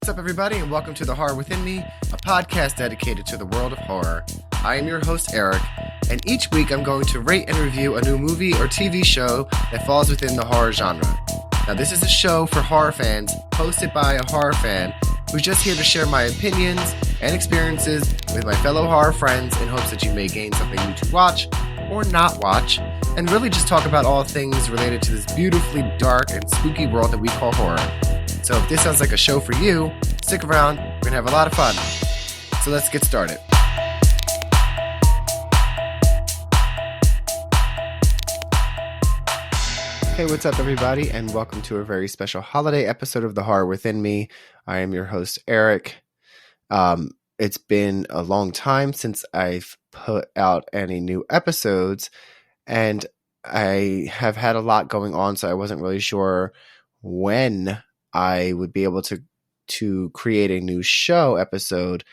What's up, everybody, and welcome to The Horror Within Me, a podcast dedicated to the world of horror. I am your host, Eric, and each week I'm going to rate and review a new movie or TV show that falls within the horror genre. Now, this is a show for horror fans, hosted by a horror fan who's just here to share my opinions and experiences with my fellow horror friends in hopes that you may gain something new to watch or not watch, and really just talk about all things related to this beautifully dark and spooky world that we call horror. So if this sounds like a show for you, stick around, we're going to have a lot of fun. So let's get started. Hey, what's up, everybody, and welcome to a very special holiday episode of The Horror Within Me. I am your host, Eric. It's been a long time since I've put out any new episodes, and I have had a lot going on, so I wasn't really sure when I would be able to create a new show episode,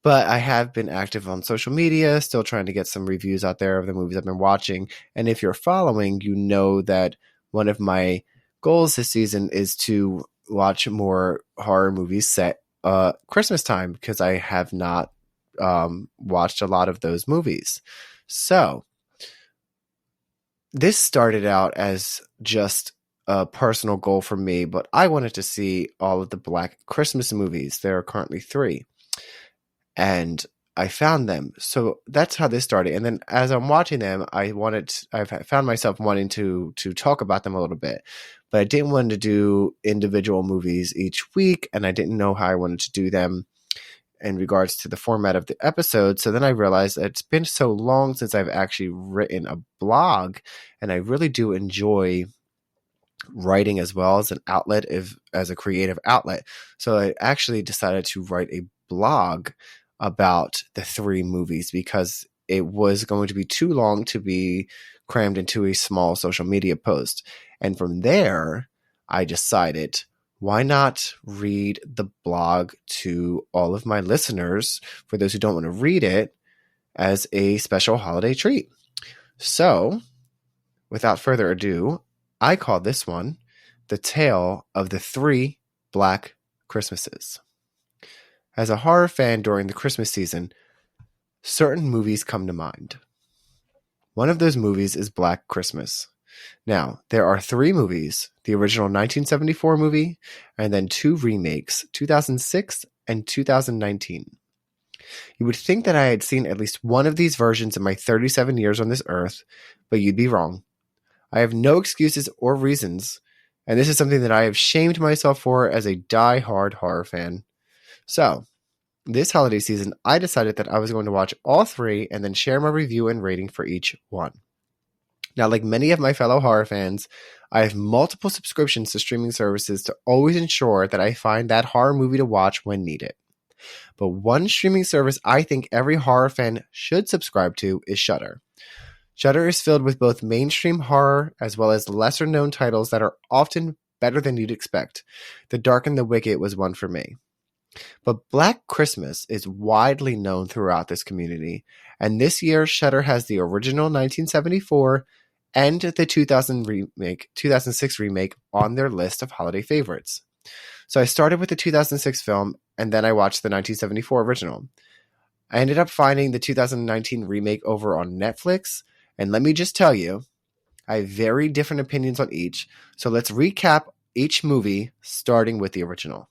but I have been active on social media, still trying to get some reviews out there of the movies I've been watching. And if you're following, you know that one of my goals this season is to watch more horror movies set Christmas time, because I have not watched a lot of those movies. So this started out as just a personal goal for me, but I wanted to see all of the Black Christmas movies. There are currently 3, and I found them. So that's how this started. And then as I'm watching them, I found myself wanting to talk about them a little bit, but I didn't want to do individual movies each week, and I didn't know how I wanted to do them in regards to the format of the episode. So then I realized that it's been so long since I've actually written a blog, and I really do enjoy writing as well as an outlet, as a creative outlet. So I actually decided to write a blog about the 3 movies, because it was going to be too long to be crammed into a small social media post. And from there, I decided, why not read the blog to all of my listeners, for those who don't want to read it, as a special holiday treat? So without further ado, I call this one The Tale of the 3 Black Christmases. As a horror fan during the Christmas season, certain movies come to mind. One of those movies is Black Christmas. Now, there are 3 movies, the original 1974 movie, and then 2 remakes, 2006 and 2019. You would think that I had seen at least one of these versions in my 37 years on this earth, but you'd be wrong. I have no excuses or reasons, and this is something that I have shamed myself for as a die-hard horror fan. So, this holiday season, I decided that I was going to watch all 3 and then share my review and rating for each one. Now, like many of my fellow horror fans, I have multiple subscriptions to streaming services to always ensure that I find that horror movie to watch when needed. But one streaming service I think every horror fan should subscribe to is Shudder. Shudder is filled with both mainstream horror as well as lesser-known titles that are often better than you'd expect. The Dark and the Wicked was one for me. But Black Christmas is widely known throughout this community, and this year Shudder has the original 1974 and the 2006 remake on their list of holiday favorites. So I started with the 2006 film, and then I watched the 1974 original. I ended up finding the 2019 remake over on Netflix, and let me just tell you, I have very different opinions on each, so let's recap each movie, starting with the original.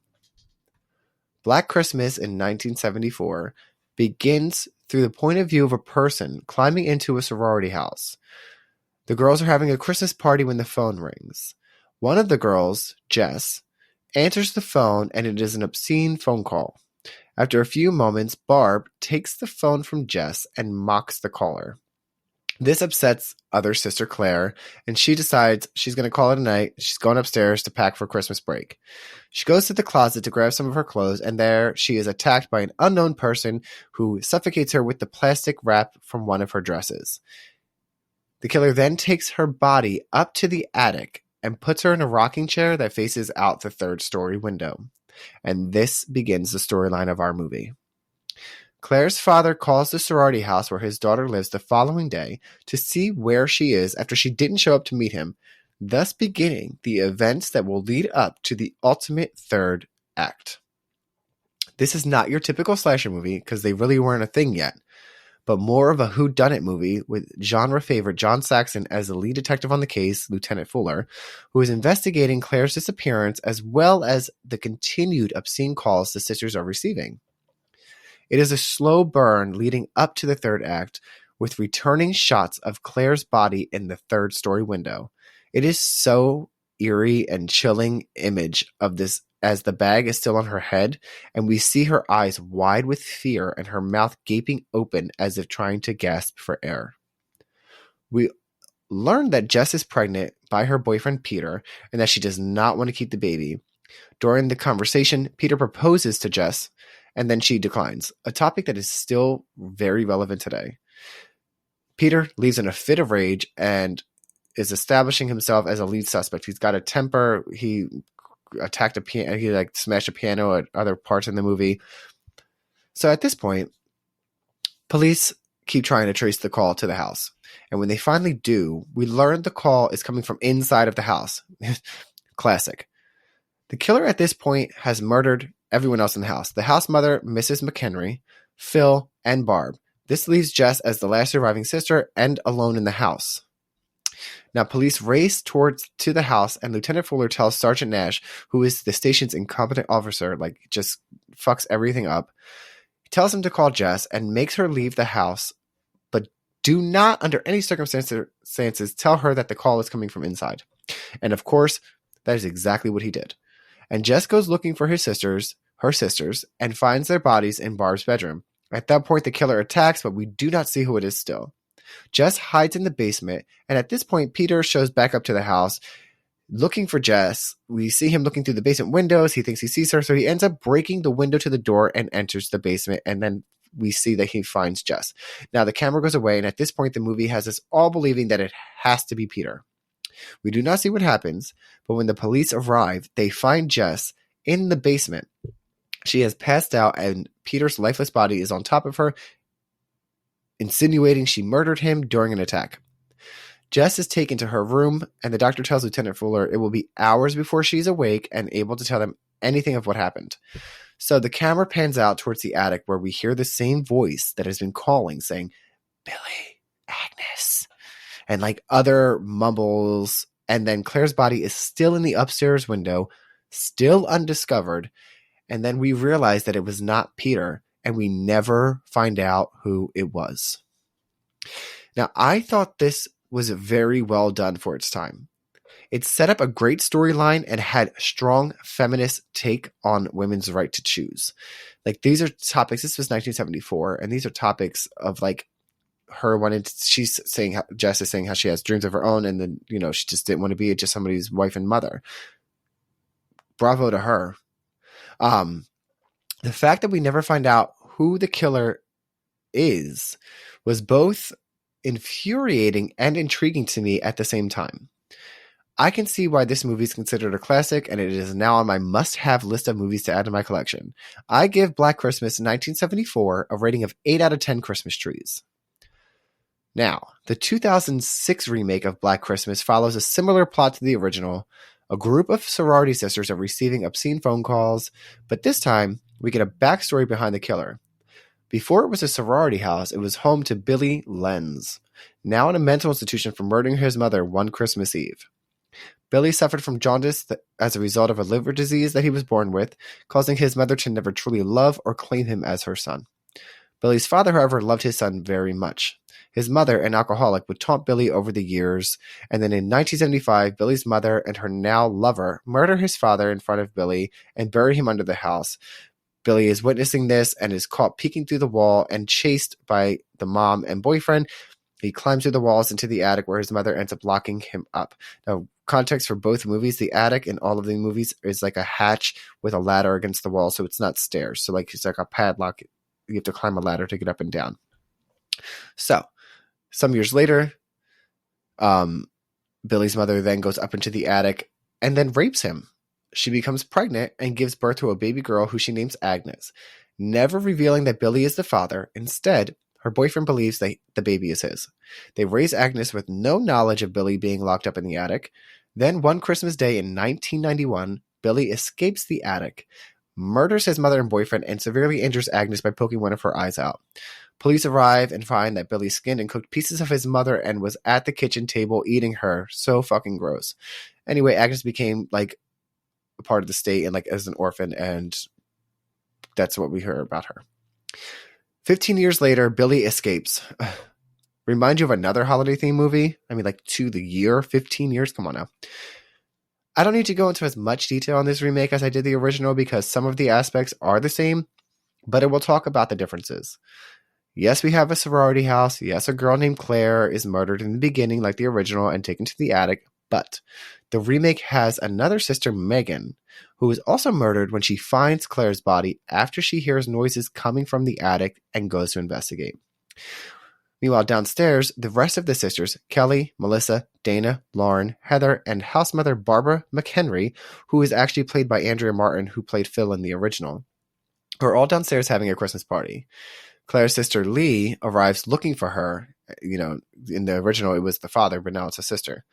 Black Christmas in 1974 begins through the point of view of a person climbing into a sorority house. The girls are having a Christmas party when the phone rings. One of the girls, Jess, answers the phone, and it is an obscene phone call. After a few moments, Barb takes the phone from Jess and mocks the caller. This upsets other sister Claire, and she decides she's going to call it a night. She's going upstairs to pack for Christmas break. She goes to the closet to grab some of her clothes, and there she is attacked by an unknown person who suffocates her with the plastic wrap from one of her dresses. The killer then takes her body up to the attic and puts her in a rocking chair that faces out the 3rd-story window. And this begins the storyline of our movie. Claire's father calls the sorority house where his daughter lives the following day to see where she is after she didn't show up to meet him, thus beginning the events that will lead up to the ultimate 3rd act. This is not your typical slasher movie because they really weren't a thing yet, but more of a whodunit movie with genre favorite John Saxon as the lead detective on the case, Lieutenant Fuller, who is investigating Claire's disappearance as well as the continued obscene calls the sisters are receiving. It is a slow burn leading up to the third act with returning shots of Claire's body in the third-story window. It is so eerie and chilling image of this as the bag is still on her head, and we see her eyes wide with fear and her mouth gaping open as if trying to gasp for air. We learn that Jess is pregnant by her boyfriend Peter and that she does not want to keep the baby. During the conversation, Peter proposes to Jess, and then she declines, a topic that is still very relevant today. Peter leaves in a fit of rage and is establishing himself as a lead suspect. He's got a temper. He attacked a piano. He smashed a piano at other parts in the movie. So at this point, police keep trying to trace the call to the house. And when they finally do, we learn the call is coming from inside of the house. Classic. The killer at this point has murdered everyone else in the house. The house mother, Mrs. McHenry, Phil, and Barb. This leaves Jess as the last surviving sister and alone in the house. Now, police race to the house, and Lieutenant Fuller tells Sergeant Nash, who is the station's incompetent officer, just fucks everything up. He tells him to call Jess and makes her leave the house, but do not, under any circumstances, tell her that the call is coming from inside. And of course, that is exactly what he did. And Jess goes looking for her sisters, and finds their bodies in Barb's bedroom. At that point, the killer attacks, but we do not see who it is still. Jess hides in the basement, and at this point, Peter shows back up to the house looking for Jess. We see him looking through the basement windows. He thinks he sees her, so he ends up breaking the window to the door and enters the basement, and then we see that he finds Jess. Now, the camera goes away, and at this point, the movie has us all believing that it has to be Peter. We do not see what happens, but when the police arrive, they find Jess in the basement. She has passed out, and Peter's lifeless body is on top of her, insinuating she murdered him during an attack. Jess is taken to her room, and the doctor tells Lieutenant Fuller it will be hours before she's awake and able to tell them anything of what happened. So the camera pans out towards the attic where we hear the same voice that has been calling, saying, "Billy, Agnes," and other mumbles, and then Claire's body is still in the upstairs window, still undiscovered, and then we realize that it was not Peter, and we never find out who it was. Now, I thought this was very well done for its time. It set up a great storyline and had a strong feminist take on women's right to choose. These are topics, this was 1974, and these are topics of her wanting to, Jess is saying how she has dreams of her own, and then, she just didn't want to be just somebody's wife and mother. Bravo to her. The fact that we never find out who the killer is was both infuriating and intriguing to me at the same time. I can see why this movie is considered a classic, and it is now on my must-have list of movies to add to my collection. I give Black Christmas 1974 a rating of 8 out of 10 Christmas trees. Now, the 2006 remake of Black Christmas follows a similar plot to the original. A group of sorority sisters are receiving obscene phone calls, but this time we get a backstory behind the killer. Before it was a sorority house, it was home to Billy Lenz, now in a mental institution for murdering his mother one Christmas Eve. Billy suffered from jaundice as a result of a liver disease that he was born with, causing his mother to never truly love or claim him as her son. Billy's father, however, loved his son very much. His mother, an alcoholic, would taunt Billy over the years, and then in 1975, Billy's mother and her now lover murder his father in front of Billy and bury him under the house. Billy is witnessing this and is caught peeking through the wall and chased by the mom and boyfriend. He climbs through the walls into the attic where his mother ends up locking him up. Now, context for both movies, the attic in all of the movies is like a hatch with a ladder against the wall, so it's not stairs. So it's like a padlock. You have to climb a ladder to get up and down. So, some years later, Billy's mother then goes up into the attic and then rapes him. She becomes pregnant and gives birth to a baby girl who she names Agnes, never revealing that Billy is the father. Instead, her boyfriend believes that the baby is his. They raise Agnes with no knowledge of Billy being locked up in the attic. Then one Christmas day in 1991, Billy escapes the attic, murders his mother and boyfriend, and severely injures Agnes by poking one of her eyes out. Police arrive and find that Billy skinned and cooked pieces of his mother and was at the kitchen table eating her. So fucking gross. Anyway, Agnes became like a part of the state and like as an orphan, and that's what we heard about her. 15 years later, Billy escapes. Remind you of another holiday theme movie? I mean, like to the year, 15 years? Come on now. I don't need to go into as much detail on this remake as I did the original because some of the aspects are the same, but it will talk about the differences. Yes, we have a sorority house. Yes, a girl named Claire is murdered in the beginning like the original and taken to the attic, but the remake has another sister, Megan, who is also murdered when she finds Claire's body after she hears noises coming from the attic and goes to investigate. Meanwhile, downstairs, the rest of the sisters, Kelly, Melissa, Dana, Lauren, Heather, and housemother Barbara McHenry, who is actually played by Andrea Martin, who played Phil in the original, are all downstairs having a Christmas party. Claire's sister Lee arrives looking for her. You know, in the original, it was the father, but now it's a sister.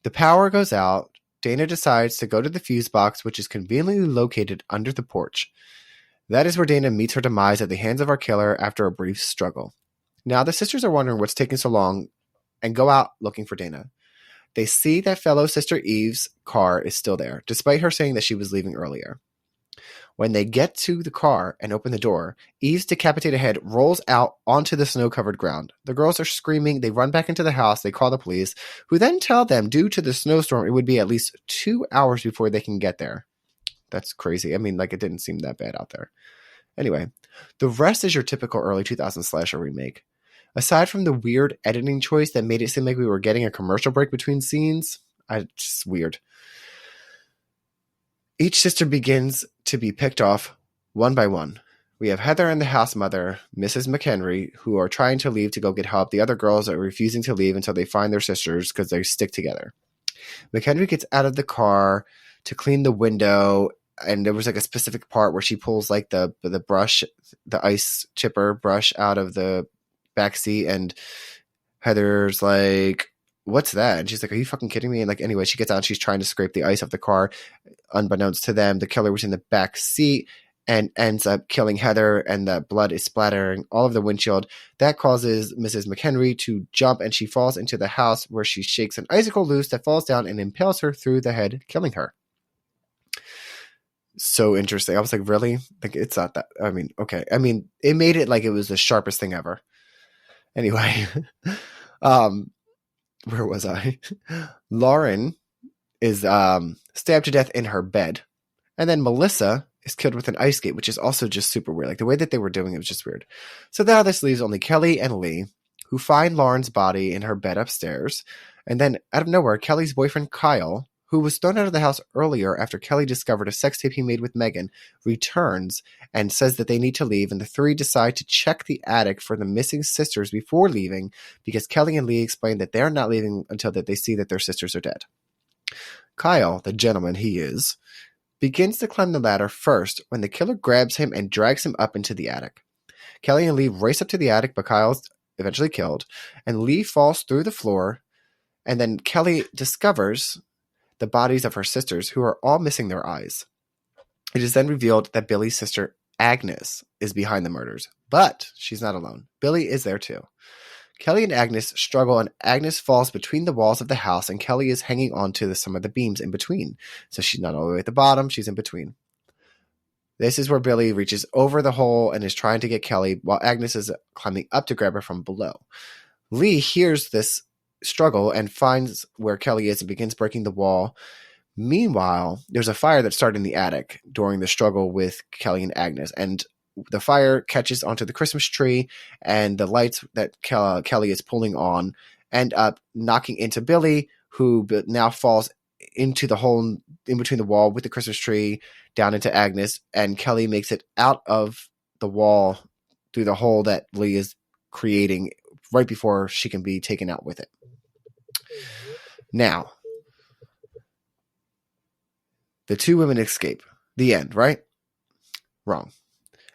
The power goes out. Dana decides to go to the fuse box, which is conveniently located under the porch. That is where Dana meets her demise at the hands of our killer after a brief struggle. Now, the sisters are wondering what's taking so long and go out looking for Dana. They see that fellow sister Eve's car is still there, despite her saying that she was leaving earlier. When they get to the car and open the door, Eve's decapitated head rolls out onto the snow-covered ground. The girls are screaming. They run back into the house. They call the police, who then tell them due to the snowstorm, it would be at least 2 hours before they can get there. That's crazy. I mean, like, it didn't seem that bad out there. Anyway, the rest is your typical early 2000s slasher remake. Aside from the weird editing choice that made it seem like we were getting a commercial break between scenes, just weird. Each sister begins to be picked off one by one. We have Heather and the house mother, Mrs. McHenry, who are trying to leave to go get help. The other girls are refusing to leave until they find their sisters because they stick together. McHenry gets out of the car to clean the window, and there was like a specific part where she pulls like the brush, the ice chipper brush out of the backseat, and Heather's like, what's that? And she's like, are you fucking kidding me? And like, anyway, she gets out and she's trying to scrape the ice off the car. Unbeknownst to them, the killer was in the back seat and ends up killing Heather, and the blood is splattering all over the windshield. That causes Mrs. McHenry to jump, and she falls into the house where she shakes an icicle loose that falls down and impales her through the head, killing her. So interesting. I was like, really? Like, it's not that. I mean, okay. I mean, it made it like it was the sharpest thing ever. Anyway, where was I? Lauren is stabbed to death in her bed. And then Melissa is killed with an ice skate, which is also just super weird. Like, the way that they were doing it was just weird. So now this leaves only Kelly and Lee, who find Lauren's body in her bed upstairs. And then, out of nowhere, Kelly's boyfriend, Kyle, who was thrown out of the house earlier after Kelly discovered a sex tape he made with Megan, returns and says that they need to leave, and the three decide to check the attic for the missing sisters before leaving, because Kelly and Lee explain that they're not leaving until that they see that their sisters are dead. Kyle, the gentleman he is, begins to climb the ladder first when the killer grabs him and drags him up into the attic. Kelly and Lee race up to the attic, but Kyle's eventually killed, and Lee falls through the floor, and then Kelly discovers the bodies of her sisters, who are all missing their eyes. It is then revealed that Billy's sister, Agnes, is behind the murders, but she's not alone. Billy is there too. Kelly and Agnes struggle, and Agnes falls between the walls of the house, and Kelly is hanging on to some of the beams in between. So she's not all the way at the bottom, she's in between. This is where Billy reaches over the hole and is trying to get Kelly, while Agnes is climbing up to grab her from below. Lee hears this struggle and finds where Kelly is and begins breaking the wall. Meanwhile, there's a fire that started in the attic during the struggle with Kelly and Agnes, and the fire catches onto the Christmas tree, and the lights that Kelly is pulling on end up knocking into Billy, who now falls into the hole in between the wall with the Christmas tree down into Agnes, and Kelly makes it out of the wall through the hole that Lee is creating right before she can be taken out with it. Now, the two women escape. The end, right? Wrong.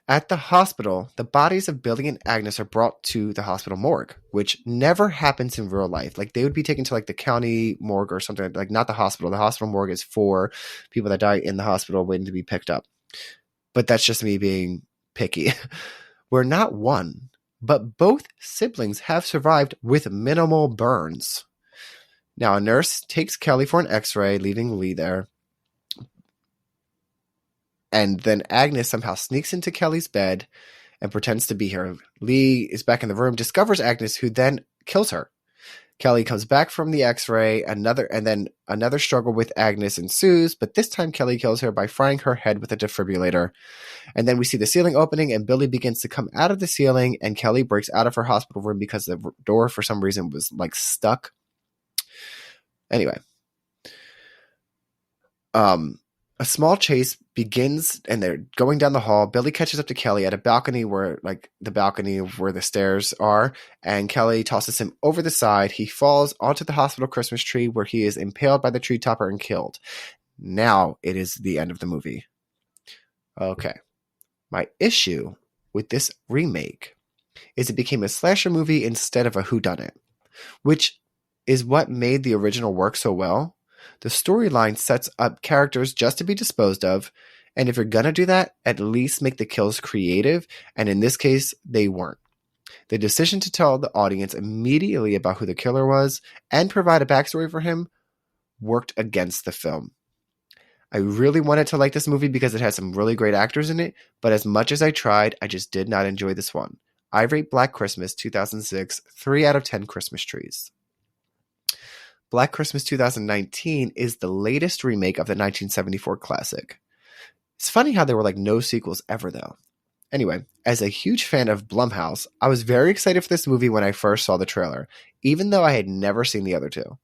At the hospital, the bodies of Billy and Agnes are brought to the hospital morgue, which never happens in real life. Like, they would be taken to like the county morgue or something, like not the hospital. The hospital morgue is for people that die in the hospital waiting to be picked up. but that's just me being picky, where not one, but both siblings have survived with minimal burns. Now, a nurse takes Kelly for an x-ray, leaving Lee there. And then Agnes somehow sneaks into Kelly's bed and pretends to be her. Lee is back in the room, discovers Agnes, who then kills her. Kelly comes back from the x-ray, and then another struggle with Agnes ensues, but this time Kelly kills her by frying her head with a defibrillator. And then we see the ceiling opening, and Billy begins to come out of the ceiling, and Kelly breaks out of her hospital room because the door, for some reason, was like stuck. Anyway. A small chase begins, and they're going down the hall. Billy catches up to Kelly at a balcony where the stairs are, and Kelly tosses him over the side. He falls onto the hospital Christmas tree, where he is impaled by the tree topper and killed. Now it is the end of the movie. Okay. My issue with this remake is it became a slasher movie instead of a whodunit, which is what made the original work so well. The storyline sets up characters just to be disposed of, and if you're gonna do that, at least make the kills creative, and in this case, they weren't. The decision to tell the audience immediately about who the killer was and provide a backstory for him worked against the film. I really wanted to like this movie because it had some really great actors in it, but as much as I tried, I just did not enjoy this one. I rate Black Christmas 2006 3 out of 10 Christmas trees. Black Christmas 2019 is the latest remake of the 1974 classic. It's funny how there were no sequels ever, though. Anyway, as a huge fan of Blumhouse, I was very excited for this movie when I first saw the trailer, even though I had never seen the other two.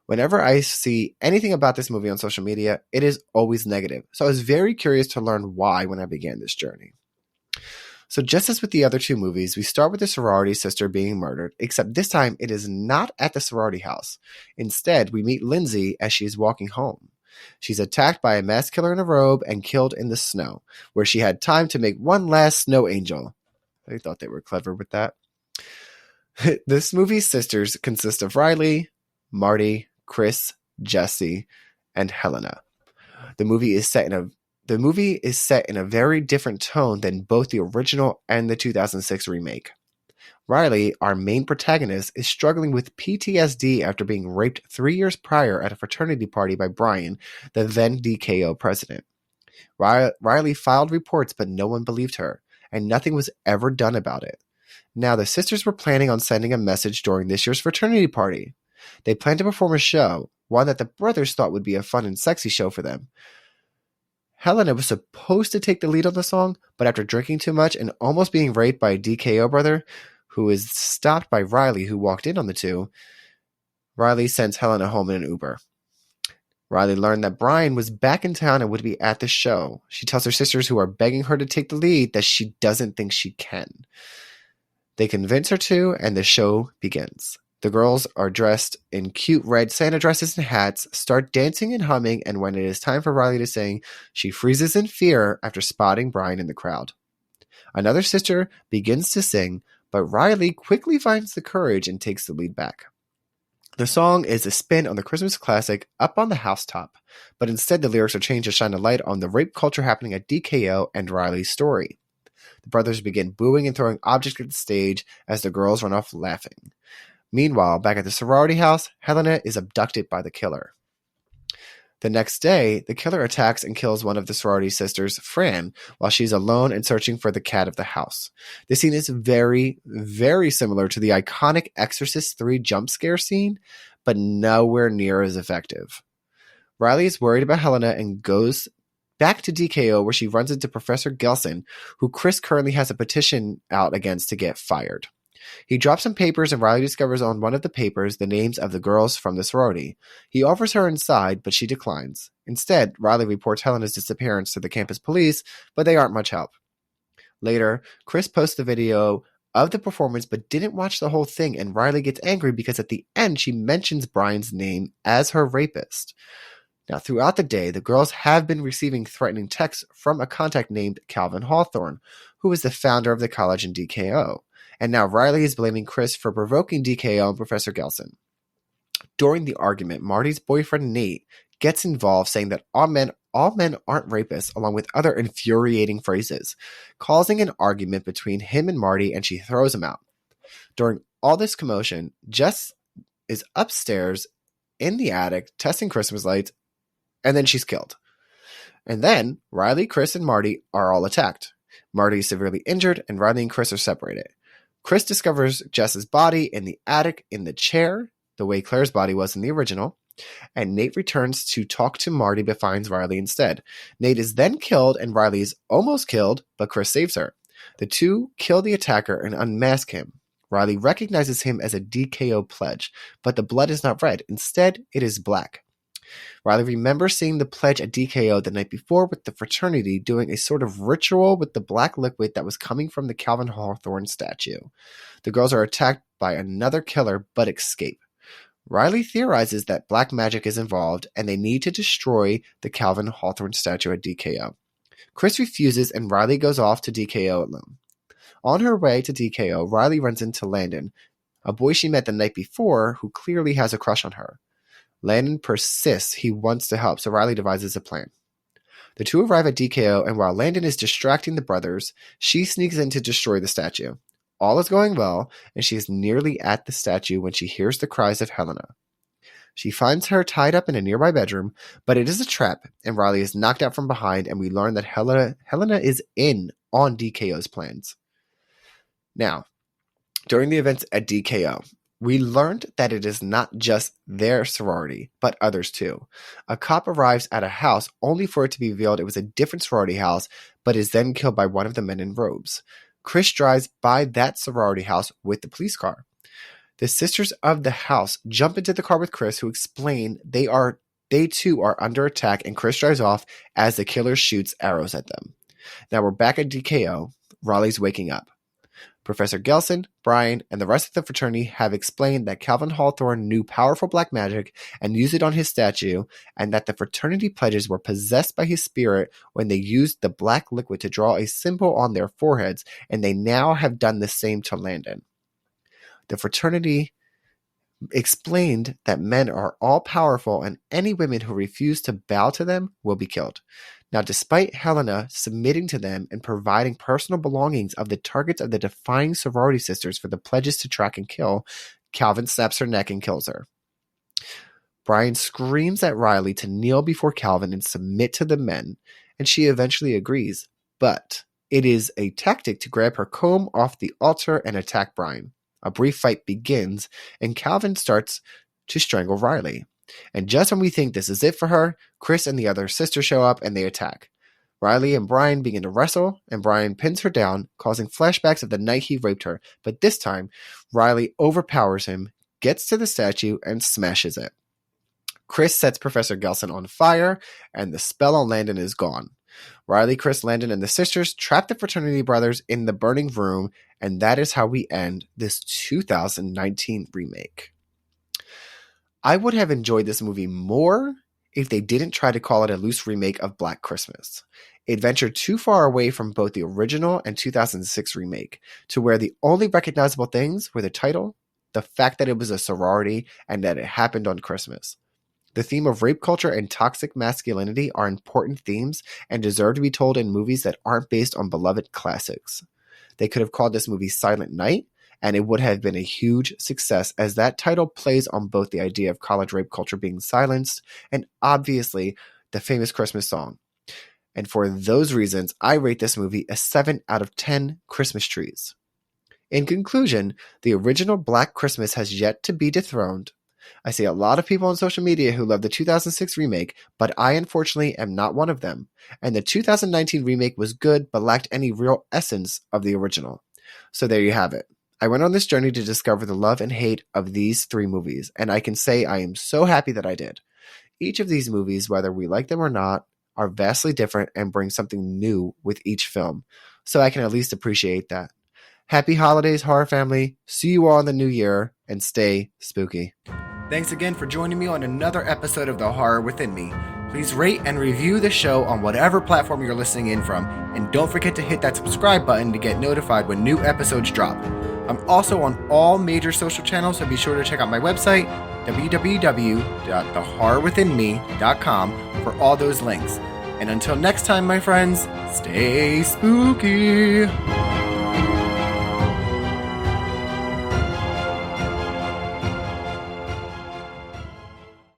Whenever I see anything about this movie on social media, it is always negative, so I was very curious to learn why when I began this journey. So just as with the other two movies, we start with the sorority sister being murdered, except this time it is not at the sorority house. Instead, we meet Lindsay as she is walking home. She's attacked by a masked killer in a robe and killed in the snow, where she had time to make one last snow angel. I thought they were clever with that. This movie's sisters consist of Riley, Marty, Chris, Jesse, and Helena. The movie is set in a very different tone than both the original and the 2006 remake. Riley, our main protagonist, is struggling with PTSD after being raped 3 years prior at a fraternity party by Brian, the then DKO president. Riley filed reports, but no one believed her, and nothing was ever done about it. Now, the sisters were planning on sending a message during this year's fraternity party. They planned to perform a show, one that the brothers thought would be a fun and sexy show for them. Helena was supposed to take the lead on the song, but after drinking too much and almost being raped by a DKO brother, who is stopped by Riley, who walked in on the two, Riley sends Helena home in an Uber. Riley learned that Brian was back in town and would be at the show. She tells her sisters, who are begging her to take the lead, that she doesn't think she can. They convince her to, and the show begins. The girls are dressed in cute red Santa dresses and hats, start dancing and humming, and when it is time for Riley to sing, she freezes in fear after spotting Brian in the crowd. Another sister begins to sing, but Riley quickly finds the courage and takes the lead back. The song is a spin on the Christmas classic Up on the Housetop, but instead the lyrics are changed to shine a light on the rape culture happening at DKO and Riley's story. The brothers begin booing and throwing objects at the stage as the girls run off laughing. Meanwhile, back at the sorority house, Helena is abducted by the killer. The next day, the killer attacks and kills one of the sorority sisters, Fran, while she's alone and searching for the cat of the house. This scene is very, very similar to the iconic Exorcist 3 jump scare scene, but nowhere near as effective. Riley is worried about Helena and goes back to DKO, where she runs into Professor Gelson, who Chris currently has a petition out against to get fired. He drops some papers, and Riley discovers on one of the papers the names of the girls from the sorority. He offers her inside, but she declines. Instead, Riley reports Helena's disappearance to the campus police, but they aren't much help. Later, Chris posts the video of the performance but didn't watch the whole thing, and Riley gets angry because at the end she mentions Brian's name as her rapist. Now, throughout the day, the girls have been receiving threatening texts from a contact named Calvin Hawthorne, who is the founder of the college in DKO. And now Riley is blaming Chris for provoking DKO and Professor Gelson. During the argument, Marty's boyfriend Nate gets involved, saying that all men aren't rapists, along with other infuriating phrases, causing an argument between him and Marty, and she throws him out. During all this commotion, Jess is upstairs in the attic testing Christmas lights, and then she's killed. And then Riley, Chris, and Marty are all attacked. Marty is severely injured, and Riley and Chris are separated. Chris discovers Jess's body in the attic in the chair, the way Claire's body was in the original, and Nate returns to talk to Marty but finds Riley instead. Nate is then killed, and Riley is almost killed, but Chris saves her. The two kill the attacker and unmask him. Riley recognizes him as a DKO pledge, but the blood is not red. Instead, it is black. Riley remembers seeing the pledge at DKO the night before with the fraternity doing a sort of ritual with the black liquid that was coming from the Calvin Hawthorne statue. The girls are attacked by another killer but escape. Riley theorizes that black magic is involved and they need to destroy the Calvin Hawthorne statue at DKO. Chris refuses and Riley goes off to DKO alone. On her way to DKO, Riley runs into Landon, a boy she met the night before who clearly has a crush on her. Landon persists he wants to help, so Riley devises a plan. The two arrive at DKO, and while Landon is distracting the brothers, she sneaks in to destroy the statue. All is going well, and she is nearly at the statue when she hears the cries of Helena. She finds her tied up in a nearby bedroom, but it is a trap, and Riley is knocked out from behind, and we learn that Helena is in on DKO's plans. Now, during the events at DKO, we learned that it is not just their sorority, but others too. A cop arrives at a house only for it to be revealed it was a different sorority house, but is then killed by one of the men in robes. Chris drives by that sorority house with the police car. The sisters of the house jump into the car with Chris, who explain they too are under attack, and Chris drives off as the killer shoots arrows at them. Now we're back at DKO. Riley's waking up. Professor Gelson, Brian, and the rest of the fraternity have explained that Calvin Hawthorne knew powerful black magic and used it on his statue, and that the fraternity pledges were possessed by his spirit when they used the black liquid to draw a symbol on their foreheads, and they now have done the same to Landon. The fraternity explained that men are all powerful, and any women who refuse to bow to them will be killed. Now, despite Helena submitting to them and providing personal belongings of the targets of the defying sorority sisters for the pledges to track and kill, Calvin snaps her neck and kills her. Brian screams at Riley to kneel before Calvin and submit to the men, and she eventually agrees, but it is a tactic to grab her comb off the altar and attack Brian. A brief fight begins, and Calvin starts to strangle Riley. And just when we think this is it for her, Chris and the other sisters show up and they attack. Riley and Brian begin to wrestle, and Brian pins her down, causing flashbacks of the night he raped her. But this time, Riley overpowers him, gets to the statue, and smashes it. Chris sets Professor Gelson on fire, and the spell on Landon is gone. Riley, Chris, Landon, and the sisters trap the fraternity brothers in the burning room, and that is how we end this 2019 remake. I would have enjoyed this movie more if they didn't try to call it a loose remake of Black Christmas. It ventured too far away from both the original and 2006 remake, to where the only recognizable things were the title, the fact that it was a sorority, and that it happened on Christmas. The theme of rape culture and toxic masculinity are important themes and deserve to be told in movies that aren't based on beloved classics. They could have called this movie Silent Night, and it would have been a huge success, as that title plays on both the idea of college rape culture being silenced and obviously the famous Christmas song. And for those reasons, I rate this movie a 7 out of 10 Christmas trees. In conclusion, the original Black Christmas has yet to be dethroned. I see a lot of people on social media who love the 2006 remake, but I unfortunately am not one of them. And the 2019 remake was good, but lacked any real essence of the original. So there you have it. I went on this journey to discover the love and hate of these 3 movies, and I can say I am so happy that I did. Each of these movies, whether we like them or not, are vastly different and bring something new with each film, so I can at least appreciate that. Happy holidays, horror family. See you all in the new year, and stay spooky. Thanks again for joining me on another episode of The Horror Within Me. Please rate and review the show on whatever platform you're listening in from, and don't forget to hit that subscribe button to get notified when new episodes drop. I'm also on all major social channels, so be sure to check out my website, www.thehorrorwithinme.com, for all those links. And until next time, my friends, stay spooky!